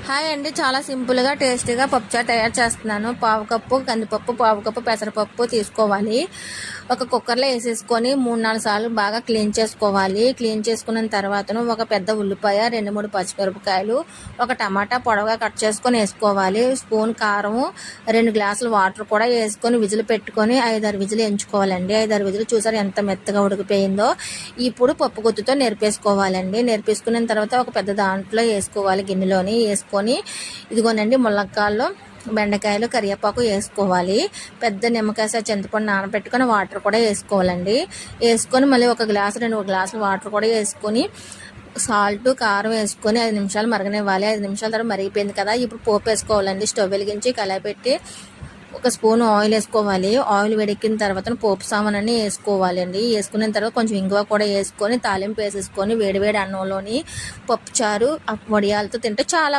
Hi అండి, చాలా సింపుల్గా టేస్టీగా పప్పుచారు తయారు చేస్తున్నాను. పావు కప్పు కందిపప్పు, పావు కప్పు పెసరపప్పు తీసుకోవాలి. ఒక కుక్కర్లో వేసేసుకొని 3-4 సార్లు బాగా క్లీన్ చేసుకోవాలి. క్లీన్ చేసుకున్న తర్వాతను ఒక పెద్ద ఉల్లిపాయ, 2-3 పచ్చిమిరపకాయలు, ఒక టమాటా పొడవుగా కట్ చేసుకొని వేసుకోవాలి. స్పూన్ కారం, 2 గ్లాసులు వాటర్ కూడా వేసుకొని విజిల్ పెట్టుకొని 5-6 విజిల్ ఎంచుకోవాలండి. 5-6 విజిల్ చూసారు ఎంత మెత్తగా ఉడికిపోయిందో. ఇప్పుడు పప్పు గుత్తుతో నెరిపేసుకోవాలండి. నెరిపేసుకున్న తర్వాత ఒక పెద్ద దాంట్లో వేసుకోవాలి, గిన్నెలోని వేసుకొని ఇదిగోనండి ములక్కాళ్ళు, బెండకాయలు, కరివేపాకు వేసుకోవాలి. పెద్ద నిమ్మకాయ చింతపండు నానబెట్టుకొని వాటర్ కూడా వేసుకోవాలండి. వేసుకొని మళ్ళీ 1-2 గ్లాసులు వాటర్ కూడా వేసుకొని సాల్ట్, కారం వేసుకొని 5 నిమిషాలు మరగనివ్వాలి. 5 నిమిషాల తర్వాత మరిగిపోయింది కదా, ఇప్పుడు పోపు వేసుకోవాలండి. స్టవ్ వెలిగించి కళాయి పెట్టి ఒక స్పూన్ ఆయిల్ వేసుకోవాలి. ఆయిల్ వేడెక్కిన తర్వాత పోపు సామాన్ని వేసుకోవాలండి. వేసుకున్న తర్వాత కొంచెం ఇంగువ కూడా వేసుకొని తాలింపు వేసేసుకొని వేడివేడి అన్నంలోని పప్పుచారు వడియాలతో తింటే చాలా